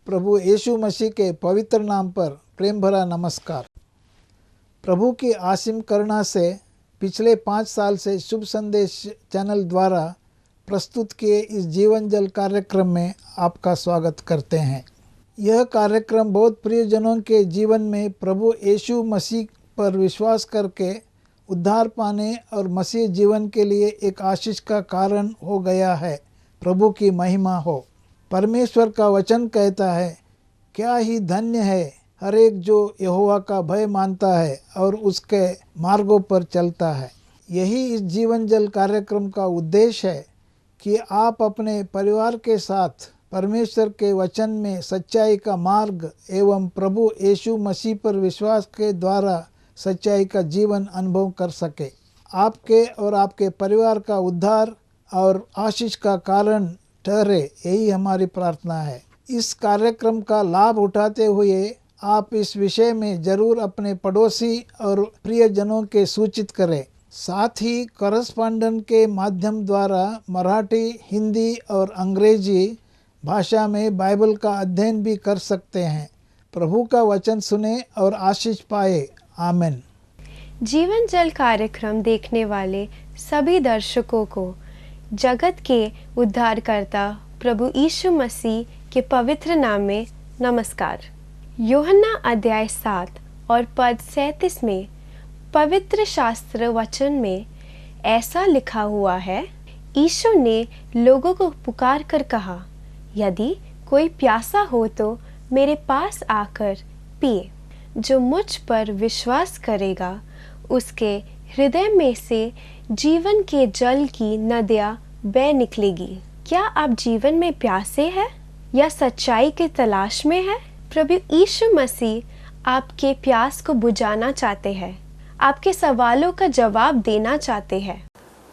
प्रभु यीशु मसीह के पवित्र नाम पर प्रेम भरा नमस्कार। प्रभु की असीम करुणा से पिछले 5 साल से शुभ संदेश चैनल द्वारा प्रस्तुत किए इस जीवन जल कार्यक्रम में आपका स्वागत करते हैं। यह कार्यक्रम बहुत प्रियजनों के जीवन में प्रभु यीशु मसीह पर विश्वास करके उद्धार पाने और मसीह जीवन के लिए एक आशीष का कारण हो गया है। प्रभु की महिमा हो। परमेश्वर का वचन कहता है, क्या ही धन्य है हर एक जो यहोवा का भय मानता है और उसके मार्गों पर चलता है। यही इस जीवन जल कार्यक्रम का उद्देश्य है कि आप अपने परिवार के साथ परमेश्वर के वचन में सच्चाई का मार्ग एवं प्रभु यीशु मसीह पर विश्वास के द्वारा सच्चाई का जीवन अनुभव कर सके। आपके और आपके परिवार का उद्धार और आशीष का कारण ठहरे, यही हमारी प्रार्थना है। इस कार्यक्रम का लाभ उठाते हुए आप इस विषय में जरूर अपने पड़ोसी और प्रियजनों के सूचित करें। साथ ही करस्पॉन्डेंट के माध्यम द्वारा मराठी, हिंदी और अंग्रेजी भाषा में बाइबल का अध्ययन भी कर सकते हैं। प्रभु का वचन सुने और आशीष पाए। आमीन। जीवन जल कार्यक्रम देखने वाले सभी दर्शकों को जगत के उद्धारकर्ता प्रभु यीशु मसीह के पवित्र नाम में नमस्कार। यूहन्ना अध्याय 7 और पद 37 में पवित्र शास्त्र वचन में ऐसा लिखा हुआ है, यीशु ने लोगों को पुकार कर कहा, यदि कोई प्यासा हो तो मेरे पास आकर पिए। जो मुझ पर विश्वास करेगा उसके हृदय में से जीवन के जल की नदियाँ बह निकलेगी। क्या आप जीवन में प्यासे हैं या सच्चाई की तलाश में हैं? प्रभु यीशु मसीह आपके प्यास को बुझाना चाहते हैं, आपके सवालों का जवाब देना चाहते हैं।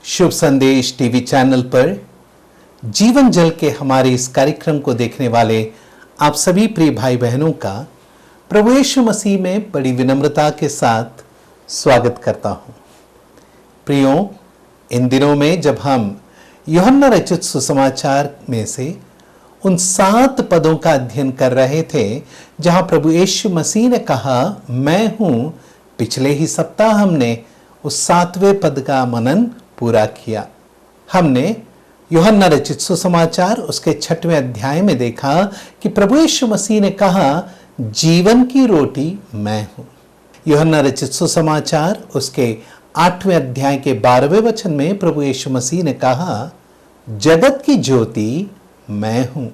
शुभ संदेश टीवी चैनल पर जीवन जल के हमारे इस कार्यक्रम को देखने वाले आप सभी प्रिय भाई बहनों का प्रभु यीशु मसीह में बड़ी विनम्रता के साथ स्वागत करता हूं। प्रियों, इन दिनों में जब हम यूहन्ना रचित सुसमाचार में से उन 7 पदों का अध्ययन कर रहे थे जहां प्रभु यीशु मसीह ने कहा, मैं हूं, पिछले ही सप्ताह हमने उस 7वें पद का मनन पूरा किया। हमने यूहन्ना रचित सुसमाचार उसके 6वें अध्याय में देखा कि प्रभु यीशु मसीह ने कहा, जीवन की रोटी मैं हूं। यूहन्ना रचित सुसमाचार उसके 8वें अध्याय के 12वें वचन में प्रभु यीशु मसीह ने कहा, जगत की ज्योति मैं हूं।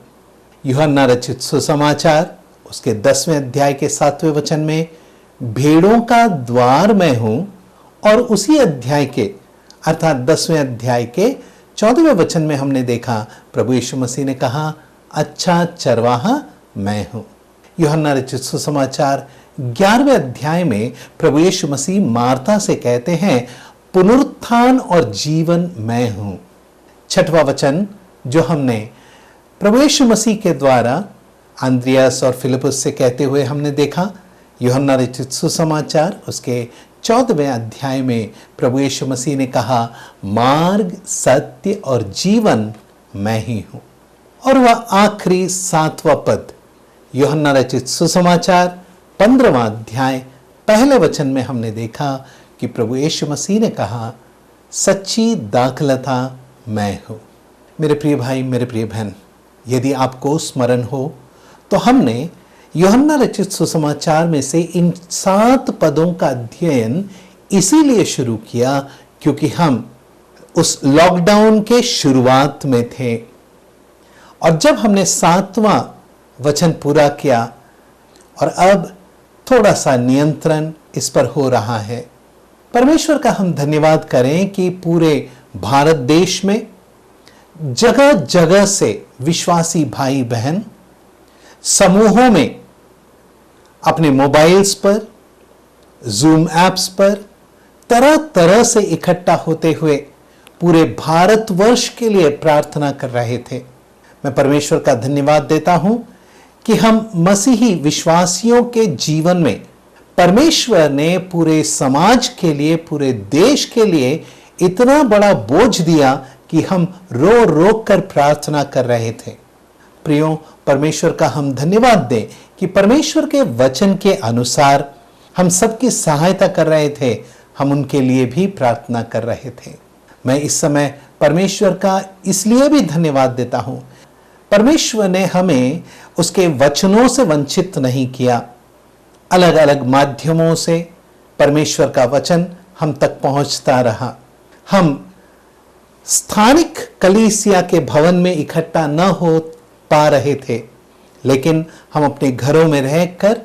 यूहन्ना रचित सुसमाचार उसके 10वें अध्याय के 7वें वचन में भेड़ों का द्वार मैं हूं। और उसी अध्याय के अर्थात 10वें अध्याय के 14वें वचन में हमने देखा प्रभु यीशु मसीह ने कहा, अच्छा चरवाहा मैं हूं। यूहन्ना रचित सुसमाचार 11वें अध्याय में प्रभु यीशु मसीह मार्था से कहते हैं, पुनरुत्थान और जीवन मैं हूं। 6वां वचन जो हमने प्रभु यीशु मसीह के द्वारा अंद्रियास और फिलिपुस से कहते हुए हमने देखा, यूहन्ना रचित सुसमाचार उसके 14वें अध्याय में प्रभु यीशु मसीह ने कहा, मार्ग, सत्य और जीवन मैं ही हूं। और वह आखिरी 7वां पद यूहन्ना रचित सुसमाचार 15वां अध्याय पहले वचन में हमने देखा कि प्रभु यीशु मसीह ने कहा, सच्ची दाखलता मैं हूं। मेरे प्रिय भाई, मेरे प्रिय बहन, यदि आपको स्मरण हो तो हमने यूहन्ना रचित सुसमाचार में से इन 7 पदों का अध्ययन इसीलिए शुरू किया क्योंकि हम उस लॉकडाउन के शुरुआत में थे। और जब हमने 7वां वचन पूरा किया और अब थोड़ा सा नियंत्रण इस पर हो रहा है। परमेश्वर का हम धन्यवाद करें कि पूरे भारत देश में जगह जगह से विश्वासी भाई बहन समूहों में अपने मोबाइल्स पर, जूम ऐप्स पर तरह तरह से इकट्ठा होते हुए पूरे भारतवर्ष के लिए प्रार्थना कर रहे थे। मैं परमेश्वर का धन्यवाद देता हूं कि हम मसीही विश्वासियों के जीवन में परमेश्वर ने पूरे समाज के लिए, पूरे देश के लिए इतना बड़ा बोझ दिया कि हम रो रो कर प्रार्थना कर रहे थे। प्रियो, परमेश्वर का हम धन्यवाद दें कि परमेश्वर के वचन के अनुसार हम सबकी सहायता कर रहे थे, हम उनके लिए भी प्रार्थना कर रहे थे। मैं इस समय परमेश्वर का इसलिए भी धन्यवाद देता हूं, परमेश्वर ने हमें उसके वचनों से वंचित नहीं किया। अलग अलग माध्यमों से परमेश्वर का वचन हम तक पहुंचता रहा। हम स्थानिक कलीसिया के भवन में इकट्ठा न हो पा रहे थे, लेकिन हम अपने घरों में रहकर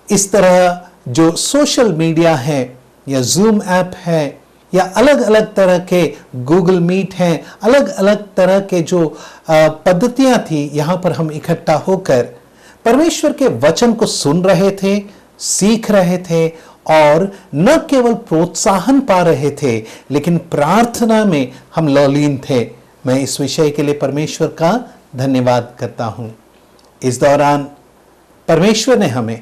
इस तरह जो सोशल मीडिया है या जूम ऐप है या अलग अलग तरह के गूगल मीट हैं, अलग अलग तरह के जो पद्धतियां थी, यहां पर हम इकट्ठा होकर परमेश्वर के वचन को सुन रहे थे, सीख रहे थे और न केवल प्रोत्साहन पा रहे थे, लेकिन प्रार्थना में हम लौलीन थे। मैं इस विषय के लिए परमेश्वर का धन्यवाद करता हूं। इस दौरान परमेश्वर ने हमें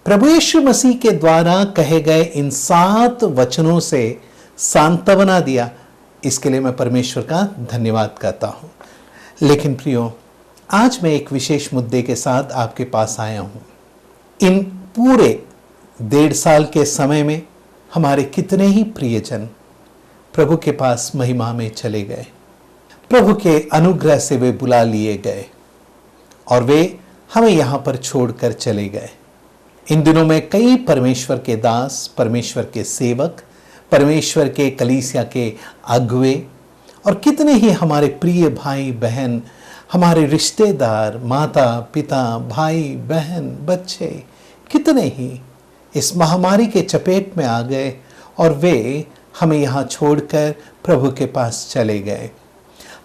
प्रभु यीशु मसीह के द्वारा कहे गए इन 7 वचनों से सांत्वना दिया। इसके लिए मैं परमेश्वर का धन्यवाद करता हूं। लेकिन प्रियो, आज मैं एक विशेष मुद्दे के साथ आपके पास आया हूं। इन पूरे 1.5 साल के समय में हमारे कितने ही प्रियजन प्रभु के पास महिमा में चले गए, प्रभु के अनुग्रह से वे बुला लिए गए और वे हमें यहां पर छोड़कर चले गए। इन दिनों में कई परमेश्वर के दास, परमेश्वर के सेवक, परमेश्वर के कलीसिया के अगुवे और कितने ही हमारे प्रिय भाई बहन, हमारे रिश्तेदार, माता पिता, भाई बहन, बच्चे, कितने ही इस महामारी के चपेट में आ गए और वे हमें यहाँ छोड़कर प्रभु के पास चले गए।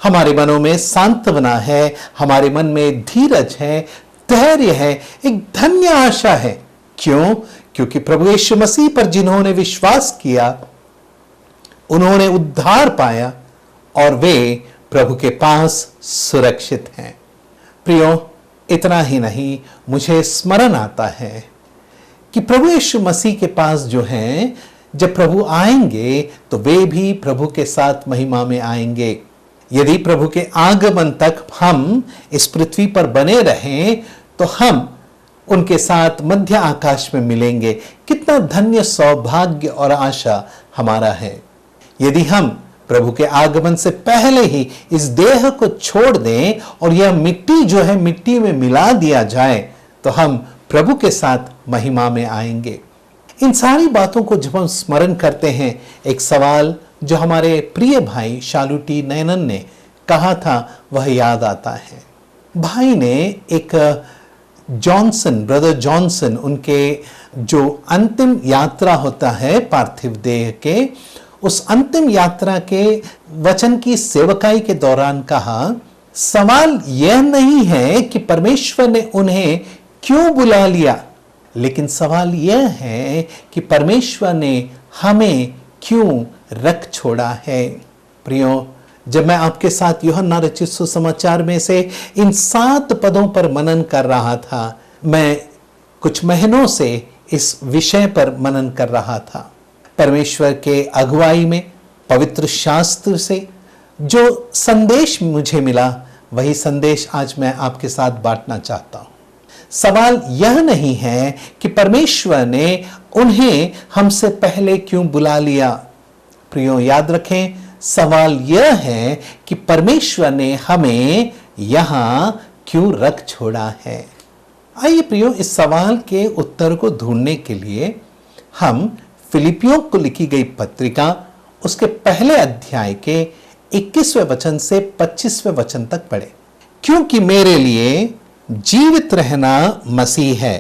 हमारे मनों में सांत्वना है, हमारे मन में धीरज है, धैर्य है, एक धन्य आशा है। क्यों? क्योंकि प्रभु यीशु मसीह पर जिन्होंने विश्वास किया उन्होंने उद्धार पाया और वे प्रभु के पास सुरक्षित हैं। प्रियो, इतना ही नहीं, मुझे स्मरण आता है कि प्रभु यीशु मसीह के पास जो हैं, जब प्रभु आएंगे तो वे भी प्रभु के साथ महिमा में आएंगे। यदि प्रभु के आगमन तक हम इस पृथ्वी पर बने रहें तो हम उनके साथ मध्य आकाश में मिलेंगे। कितना धन्य सौभाग्य और आशा हमारा है। यदि हम प्रभु के आगमन से पहले ही इस देह को छोड़ दें और यह मिट्टी जो है मिट्टी में मिला दिया जाए तो हम प्रभु के साथ महिमा में आएंगे। इन सारी बातों को जब हम स्मरण करते हैं, एक सवाल जो हमारे प्रिय भाई शालूटी नयनन ने कहा था वह याद आता है। भाई ने एक ब्रदर जॉनसन, उनके जो अंतिम यात्रा होता है पार्थिव देह के, उस अंतिम यात्रा के वचन की सेवकाई के दौरान कहा, सवाल यह नहीं है कि परमेश्वर ने उन्हें क्यों बुला लिया, लेकिन सवाल यह है कि परमेश्वर ने हमें क्यों रख छोड़ा है। प्रियो, जब मैं आपके साथ यूहन्ना रचित सुसमाचार में से इन 7 पदों पर मनन कर रहा था, मैं कुछ महीनों से इस विषय पर मनन कर रहा था। परमेश्वर के अगुवाई में पवित्र शास्त्र से जो संदेश मुझे मिला, वही संदेश आज मैं आपके साथ बांटना चाहता हूं। सवाल यह नहीं है कि परमेश्वर ने उन्हें हमसे पहले क्यों बुला लिया। प्रियो, याद रखें, सवाल यह है कि परमेश्वर ने हमें यहां क्यों रख छोड़ा है। आइए प्रियो, इस सवाल के उत्तर को ढूंढने के लिए हम फिलिपियों को लिखी गई पत्रिका उसके पहले अध्याय के 21वें वचन से 25वें वचन तक पढ़े। क्योंकि मेरे लिए जीवित रहना मसीह है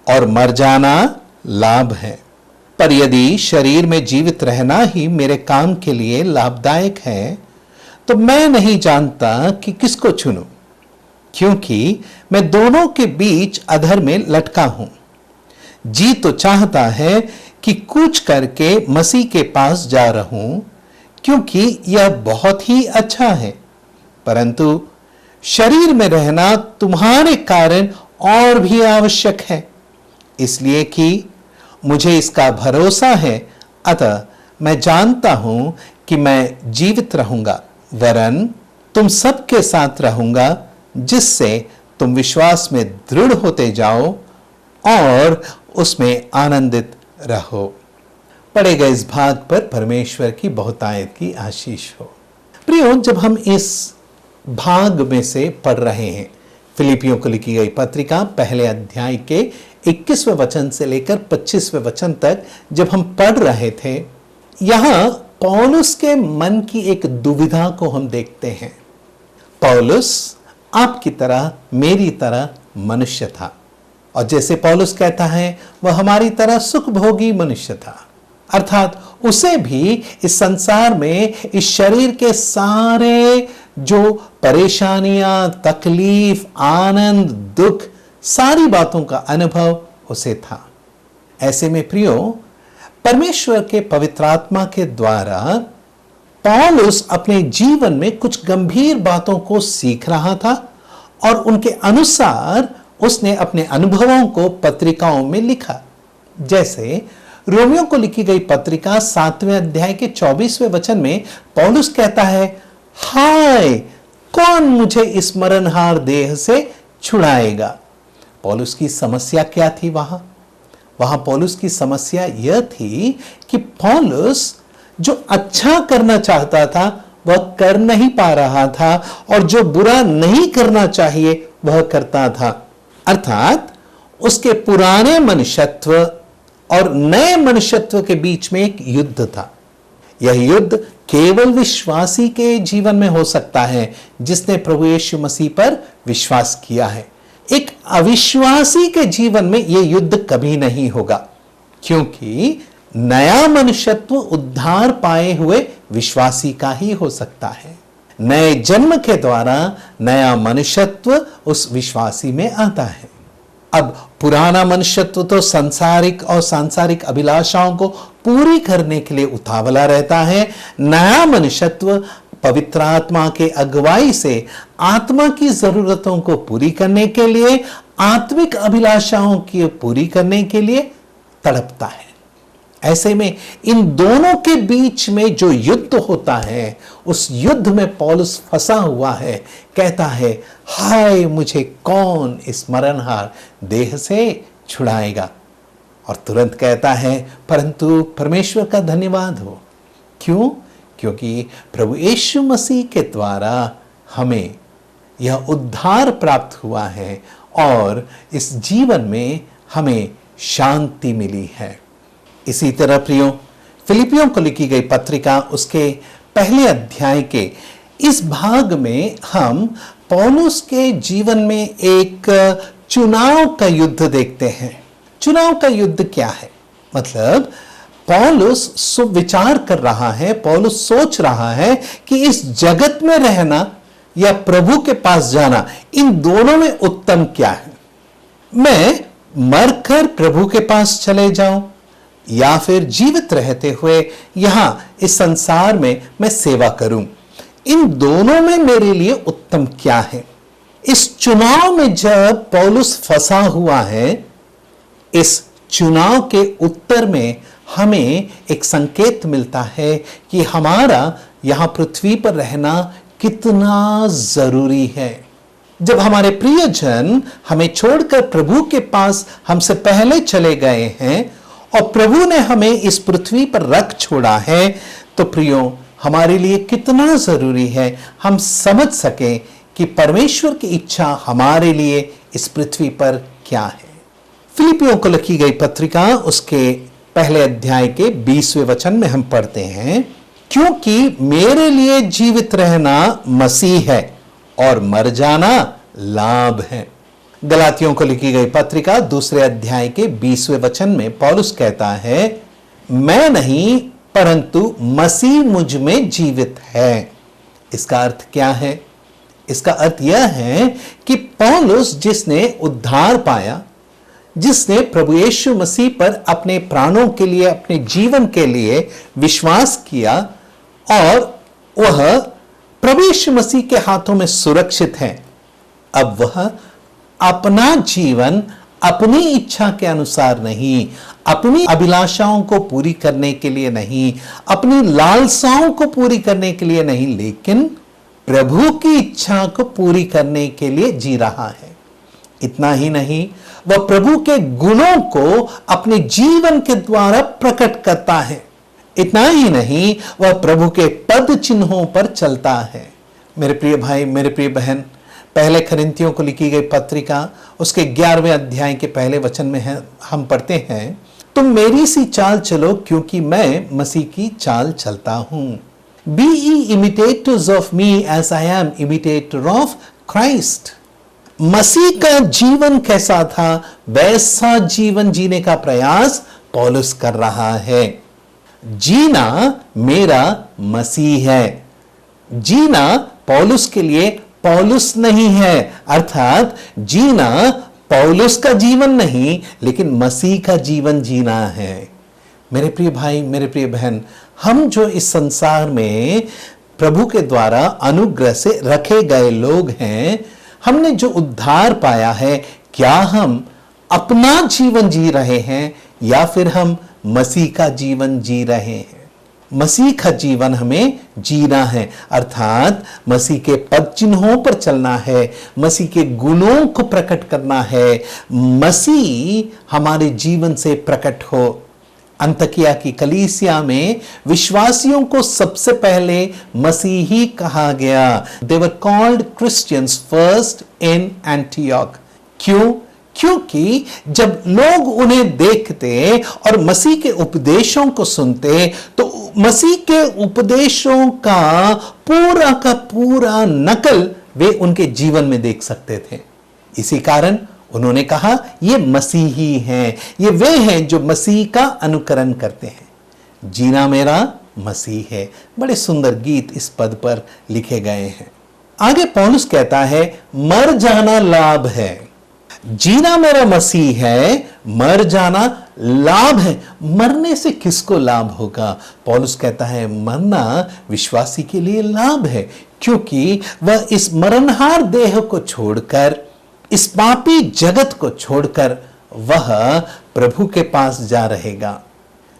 और मर जाना लाभ है। पर यदि शरीर में जीवित रहना ही मेरे काम के लिए लाभदायक है तो मैं नहीं जानता कि किसको चुनूं, क्योंकि मैं दोनों के बीच अधर में लटका हूं। जी तो चाहता है कि कूच करके मसीह के पास जा रहूं, क्योंकि यह बहुत ही अच्छा है, परंतु शरीर में रहना तुम्हारे कारण और भी आवश्यक है, इसलिए कि मुझे इसका भरोसा है। अतः मैं जानता हूं कि मैं जीवित रहूंगा, वरन तुम सबके साथ रहूंगा, जिससे तुम विश्वास में दृढ़ होते जाओ और उसमें आनंदित रहो। पढ़े गए इस भाग पर परमेश्वर की बहुतायत की आशीष हो। प्रियो, जब हम इस भाग में से पढ़ रहे हैं, फिलिपियों को लिखी गई पत्रिका पहले अध्याय के 21वें वचन से लेकर 25वें वचन तक जब हम पढ़ रहे थे, यहां पौलुस के मन की एक दुविधा को हम देखते हैं। पौलुस आपकी तरह, मेरी तरह मनुष्य था, और जैसे पौलुस कहता है, वह हमारी तरह सुखभोगी मनुष्य था। अर्थात उसे भी इस संसार में इस शरीर के सारे जो परेशानियां, तकलीफ, आनंद, दुख, सारी बातों का अनुभव उसे था। ऐसे में प्रियो, परमेश्वर के पवित्र आत्मा के द्वारा पौलुस अपने जीवन में कुछ गंभीर बातों को सीख रहा था और उनके अनुसार उसने अपने अनुभवों को पत्रिकाओं में लिखा। जैसे रोमियों को लिखी गई पत्रिका 7वें अध्याय के 24वें वचन में पौलुस कहता है, हाय, कौन मुझे इस मरणहार देह से छुड़ाएगा। पौलुस की समस्या क्या थी? वहां पौलुस की समस्या यह थी कि पौलुस जो अच्छा करना चाहता था वह कर नहीं पा रहा था, और जो बुरा नहीं करना चाहिए वह करता था। अर्थात उसके पुराने मनुष्यत्व और नए मनुष्यत्व के बीच में एक युद्ध था। यह युद्ध केवल विश्वासी के जीवन में हो सकता है जिसने प्रभु यीशु मसीह पर विश्वास किया है। एक अविश्वासी के जीवन में यह युद्ध कभी नहीं होगा, क्योंकि नया मनुष्यत्व उद्धार पाए हुए विश्वासी का ही हो सकता है। नए जन्म के द्वारा नया मनुष्यत्व उस विश्वासी में आता है। अब पुराना मनुष्यत्व तो सांसारिक और सांसारिक अभिलाषाओं को पूरी करने के लिए उतावला रहता है। नया मनुष्यत्व पवित्र आत्मा के अगुवाई से आत्मा की जरूरतों को पूरी करने के लिए, आत्मिक अभिलाषाओं की पूरी करने के लिए तड़पता है। ऐसे में इन दोनों के बीच में जो युद्ध होता है, उस युद्ध में पौलुस फंसा हुआ है। कहता है, हाय, मुझे कौन इस मरणहार देह से छुड़ाएगा। और तुरंत कहता है, परंतु परमेश्वर का धन्यवाद हो। क्यों? क्योंकि प्रभु यीशु मसीह के द्वारा हमें यह उद्धार प्राप्त हुआ है और इस जीवन में हमें शांति मिली है। इसी तरह प्रियो, फिलिपियों को लिखी गई पत्रिका उसके पहले अध्याय के इस भाग में हम पौलुस के जीवन में एक चुनाव का युद्ध देखते हैं। चुनाव का युद्ध क्या है? मतलब पौलुस सुविचार कर रहा है, पौलुस सोच रहा है कि इस जगत में रहना या प्रभु के पास जाना, इन दोनों में उत्तम क्या है। मैं मरकर प्रभु के पास चले जाऊं या फिर जीवित रहते हुए यहां इस संसार में मैं सेवा करूं, इन दोनों में मेरे लिए उत्तम क्या है। इस चुनाव में जब पौलुस फंसा हुआ है, इस चुनाव के उत्तर में हमें एक संकेत मिलता है कि हमारा यहां पृथ्वी पर रहना कितना जरूरी है। जब हमारे प्रियजन हमें छोड़कर प्रभु के पास हमसे पहले चले गए हैं और प्रभु ने हमें इस पृथ्वी पर रख छोड़ा है, तो प्रियो, हमारे लिए कितना जरूरी है हम समझ सकें कि परमेश्वर की इच्छा हमारे लिए इस पृथ्वी पर क्या है। फिलिपियों को लिखी गई पत्रिका उसके पहले अध्याय के 20वें वचन में हम पढ़ते हैं, क्योंकि मेरे लिए जीवित रहना मसीह है और मर जाना लाभ है। गलातियों को लिखी गई पत्रिका दूसरे अध्याय के 20वें वचन में पौलुस कहता है, मैं नहीं परंतु मसीह मुझ में जीवित है। इसका अर्थ क्या है? इसका अर्थ यह है कि पौलुस जिसने उद्धार पाया, जिसने प्रभु यीशु मसीह पर अपने प्राणों के लिए, अपने जीवन के लिए विश्वास किया और वह प्रभु यीशु मसीह के हाथों में सुरक्षित है, अब वह अपना जीवन अपनी इच्छा के अनुसार नहीं, अपनी अभिलाषाओं को पूरी करने के लिए नहीं, अपनी लालसाओं को पूरी करने के लिए नहीं, लेकिन प्रभु की इच्छा को पूरी करने के लिए जी रहा है। इतना ही नहीं, वह प्रभु के गुणों को अपने जीवन के द्वारा प्रकट करता है। इतना ही नहीं, वह प्रभु के पद चिन्हों पर चलता है। मेरे प्रिय भाई, मेरे प्रिय बहन, पहले कोरिन्थियों को लिखी गई पत्रिका उसके 11वें अध्याय के पहले वचन में हम पढ़ते हैं, तुम मेरी सी चाल चलो क्योंकि मैं मसीह की चाल चलता हूं। Be ye imitators of me as I am imitator of Christ. मसीह का जीवन कैसा था, वैसा जीवन जीने का प्रयास पौलुस कर रहा है। जीना मेरा मसीह है। जीना पौलुस के लिए पौलुस नहीं है, अर्थात जीना पौलुस का जीवन नहीं, लेकिन मसीह का जीवन जीना है। मेरे प्रिय भाई, मेरे प्रिय बहन, हम जो इस संसार में प्रभु के द्वारा अनुग्रह से रखे गए लोग हैं, हमने जो उद्धार पाया है, क्या हम अपना जीवन जी रहे हैं या फिर हम मसीह का जीवन जी रहे हैं? मसीह का जीवन हमें जीना है, अर्थात मसीह के पद चिन्हों पर चलना है, मसीह के गुणों को प्रकट करना है, मसीह हमारे जीवन से प्रकट हो। अंतकिया की कलीसिया में विश्वासियों को सबसे पहले मसीही कहा गया। They were called Christians first in Antioch. क्यों? क्योंकि जब लोग उन्हें देखते और मसीह के उपदेशों को सुनते तो मसीह के उपदेशों का पूरा नकल वे उनके जीवन में देख सकते थे। इसी कारण उन्होंने कहा, ये मसीही हैं, ये वे हैं जो मसीह का अनुकरण करते हैं। जीना मेरा मसीह है। बड़े सुंदर गीत इस पद पर लिखे गए हैं। आगे पौलुस कहता है, मर जाना लाभ है। जीना मेरा मसीह है, मर जाना लाभ है। मरने से किसको लाभ होगा? पौलुस कहता है, मरना विश्वासी के लिए लाभ है, क्योंकि वह इस मरणहार देह को छोड़कर, इस पापी जगत को छोड़कर वह प्रभु के पास जा रहेगा,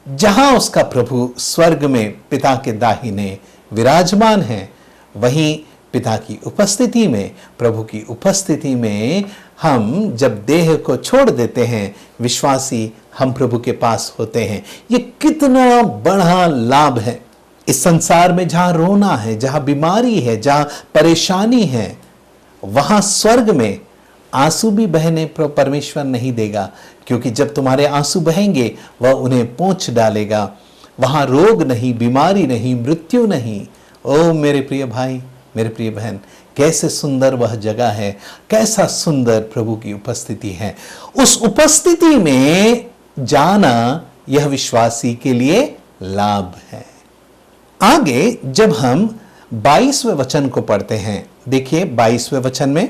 जहां उसका प्रभु स्वर्ग में पिता के दाहिने विराजमान है। वहीं पिता की उपस्थिति में, प्रभु की उपस्थिति में हम जब देह को छोड़ देते हैं, विश्वासी हम प्रभु के पास होते हैं। ये कितना बड़ा लाभ है। इस संसार में जहां रोना है, जहां बीमारी है, जहां परेशानी है, वहां स्वर्ग में आंसू भी बहने परमेश्वर नहीं देगा, क्योंकि जब तुम्हारे आंसू बहेंगे वह उन्हें पोंछ डालेगा। वहां रोग नहीं, बीमारी नहीं, मृत्यु नहीं। ओ मेरे प्रिय भाई, मेरे प्रिय बहन, कैसे सुंदर वह जगह है, कैसा सुंदर प्रभु की उपस्थिति है। उस उपस्थिति में जाना यह विश्वासी के लिए लाभ है। आगे जब हम 22वें वचन को पढ़ते हैं, देखिए 22वें वचन में,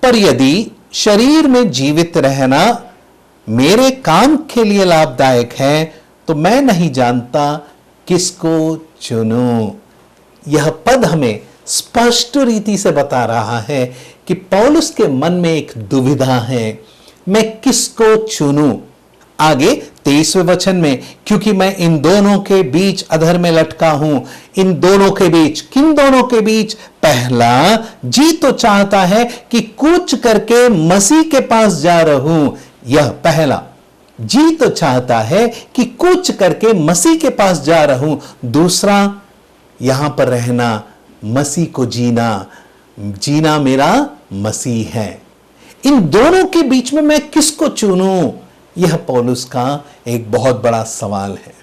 पर यदि शरीर में जीवित रहना मेरे काम के लिए लाभदायक है तो मैं नहीं जानता किसको चुनूं। यह पद हमें स्पष्ट रीति से बता रहा है कि पौलुस के मन में एक दुविधा है, मैं किसको चुनूं। आगे 23वें वचन में, क्योंकि मैं इन दोनों के बीच अधर में लटका हूं। इन दोनों के बीच, किन दोनों के बीच? पहला, जी तो चाहता है कि कूच करके मसीह के पास जा रहूं। यह पहला, जी तो चाहता है कि कूच करके मसीह के पास जा रहूं। दूसरा, यहां पर रहना, मसीह को जीना। जीना मेरा मसीह है। इन दोनों के बीच में मैं किसको चुनूं? यह पौलुस का एक बहुत बड़ा सवाल है।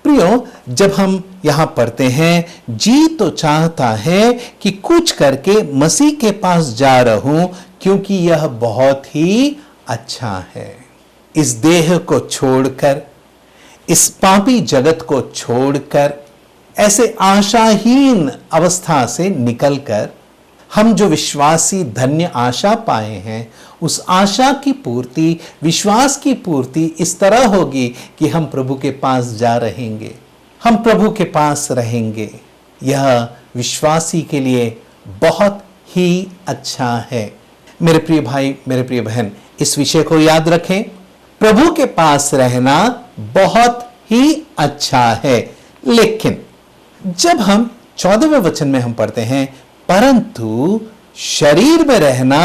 प्रियो, जब हम यहां पढ़ते हैं, जी तो चाहता है कि कुछ करके मसीह के पास जा रहूं क्योंकि यह बहुत ही अच्छा है। इस देह को छोड़कर, इस पापी जगत को छोड़कर, ऐसे आशाहीन अवस्था से निकलकर हम जो विश्वासी धन्य आशा पाए हैं, उस आशा की पूर्ति, विश्वास की पूर्ति इस तरह होगी कि हम प्रभु के पास जा रहेंगे, हम प्रभु के पास रहेंगे। यह विश्वासी के लिए बहुत ही अच्छा है। मेरे प्रिय भाई, मेरे प्रिय बहन, इस विषय को याद रखें, प्रभु के पास रहना बहुत ही अच्छा है। लेकिन जब हम 14वें वचन में हम पढ़ते हैं, परंतु शरीर में रहना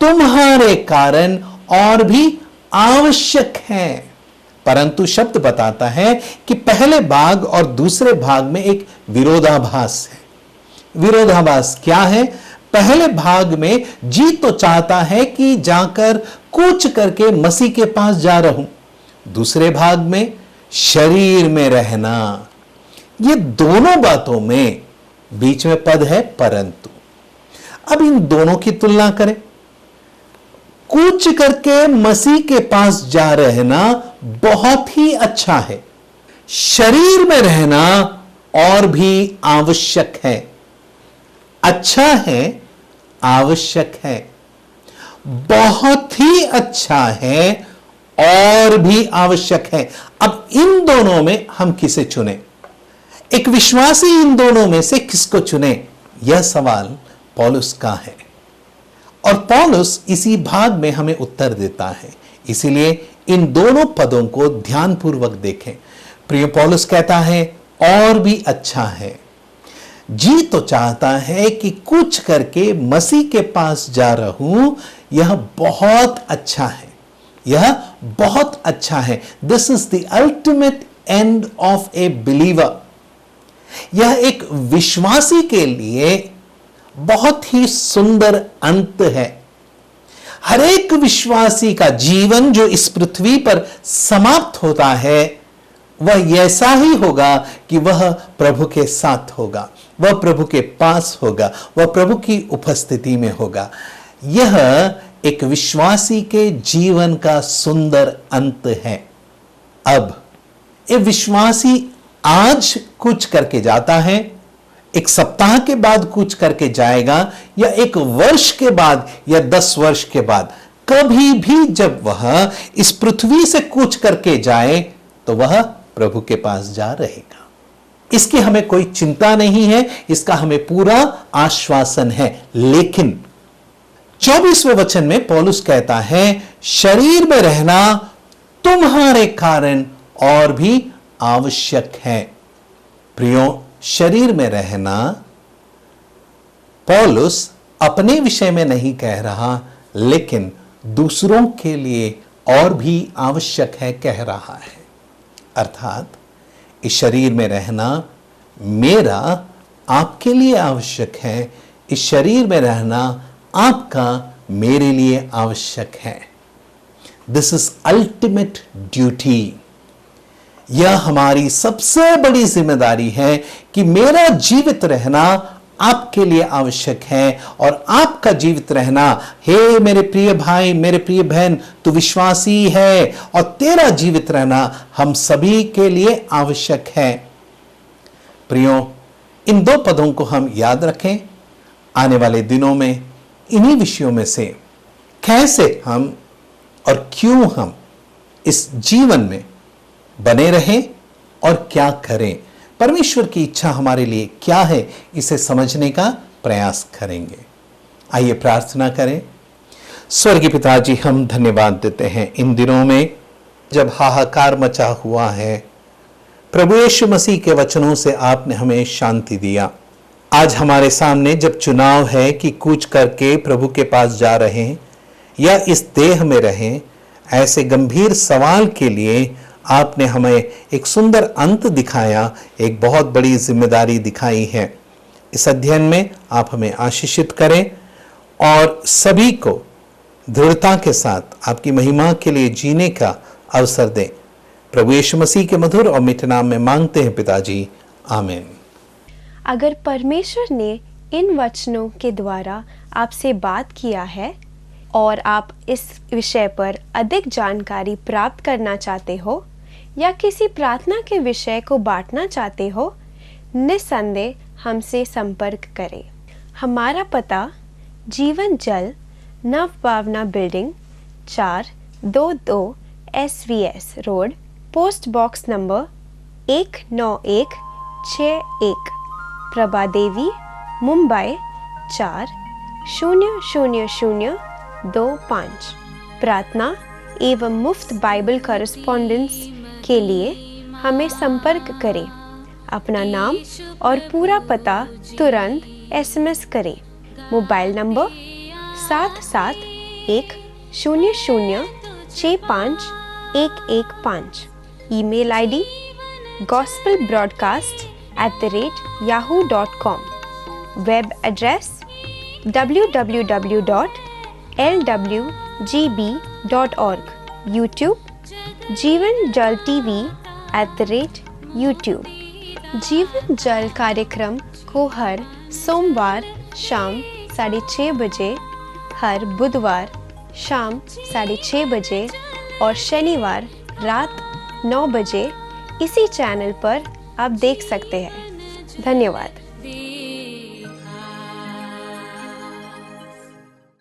तुम्हारे कारण और भी आवश्यक है। परंतु शब्द बताता है कि पहले भाग और दूसरे भाग में एक विरोधाभास है। विरोधाभास क्या है? पहले भाग में जी तो चाहता है कि जाकर कूच करके मसीह के पास जा रहूं, दूसरे भाग में शरीर में रहना। ये दोनों बातों में बीच में पद है परंतु। अब इन दोनों की तुलना करें। कूच करके मसीह के पास जा रहना बहुत ही अच्छा है, शरीर में रहना और भी आवश्यक है। अच्छा है, आवश्यक है, बहुत ही अच्छा है और भी आवश्यक है। अब इन दोनों में हम किसे चुने? एक विश्वासी इन दोनों में से किसको चुने? यह सवाल पौलुस का है और पौलुस इसी भाग में हमें उत्तर देता है। इसीलिए इन दोनों पदों को ध्यानपूर्वक देखें। प्रिय पौलुस कहता है और भी अच्छा है। जी तो चाहता है कि कुछ करके मसीह के पास जा रहूं, यह बहुत अच्छा है, यह बहुत अच्छा है। This is the ultimate end of A believer. यह एक विश्वासी के लिए बहुत ही सुंदर अंत है। हर एक विश्वासी का जीवन जो इस पृथ्वी पर समाप्त होता है वह ऐसा ही होगा कि वह प्रभु के साथ होगा, वह प्रभु के पास होगा, वह प्रभु की उपस्थिति में होगा। यह एक विश्वासी के जीवन का सुंदर अंत है। अब ये विश्वासी आज कुछ करके जाता है, एक सप्ताह के बाद कुछ करके जाएगा, या एक वर्ष के बाद या 10 वर्ष के बाद, कभी भी जब वह इस पृथ्वी से कुछ करके जाए तो वह प्रभु के पास जा रहेगा। इसकी हमें कोई चिंता नहीं है, इसका हमें पूरा आश्वासन है। लेकिन 24वें वचन में पौलुस कहता है शरीर में रहना तुम्हारे कारण और भी आवश्यक है। प्रियो, शरीर में रहना पौलुस अपने विषय में नहीं कह रहा, लेकिन दूसरों के लिए और भी आवश्यक है कह रहा है। अर्थात इस शरीर में रहना मेरा आपके लिए आवश्यक है, इस शरीर में रहना आपका मेरे लिए आवश्यक है। This is ultimate duty. यह हमारी सबसे बड़ी जिम्मेदारी है कि मेरा जीवित रहना आपके लिए आवश्यक है और आपका जीवित रहना, हे मेरे प्रिय भाई, मेरे प्रिय बहन, तू विश्वासी है और तेरा जीवित रहना हम सभी के लिए आवश्यक है। प्रियो, इन 2 पदों को हम याद रखें। आने वाले दिनों में इन्हीं विषयों में से कैसे हम और क्यों हम इस जीवन में बने रहें और क्या करें, परमेश्वर की इच्छा हमारे लिए क्या है, इसे समझने का प्रयास करेंगे। आइए प्रार्थना करें। स्वर्गीय पिताजी, हम धन्यवाद देते हैं इन दिनों में जब हाहाकार मचा हुआ है, प्रभु यीशु मसीह के वचनों से आपने हमें शांति दिया। आज हमारे सामने जब चुनाव है कि कूच करके प्रभु के पास जा रहे हैं या इस देह में रहें, ऐसे गंभीर सवाल के लिए आपने हमें एक सुंदर अंत दिखाया, एक बहुत बड़ी जिम्मेदारी दिखाई है। इस अध्ययन में आप हमें आशीषित करें और सभी को दृढ़ता के साथ आपकी महिमा के लिए जीने का अवसर दें। प्रभु यीशु मसीह के मधुर और मीठे नाम में मांगते हैं पिताजी, आमीन। अगर परमेश्वर ने इन वचनों के द्वारा आपसे बात किया है और आप इस विषय पर अधिक जानकारी प्राप्त करना चाहते हो या किसी प्रार्थना के विषय को बांटना चाहते हो, निस्संदेह हमसे संपर्क करें। हमारा पता Jeevan Jal Nav Bhavna building 422 SVS road, post box number 19161, Prabha Devi, Mumbai 400025। प्रार्थना एवं मुफ्त बाइबल कॉरेस्पॉन्डेंस के लिए हमें संपर्क करें। अपना नाम और पूरा पता तुरंत SMS करें। Mobile number 77 9100651115। Email ID gospelbroadcast@yahoo.com। Web address www.lwgb.org। YouTube जीवन जल TV @YouTube। जीवन जल कार्यक्रम को हर सोमवार शाम 6:30 बजे, हर बुधवार शाम 6:30 बजे और शनिवार रात 9 बजे इसी चैनल पर आप देख सकते हैं। धन्यवाद।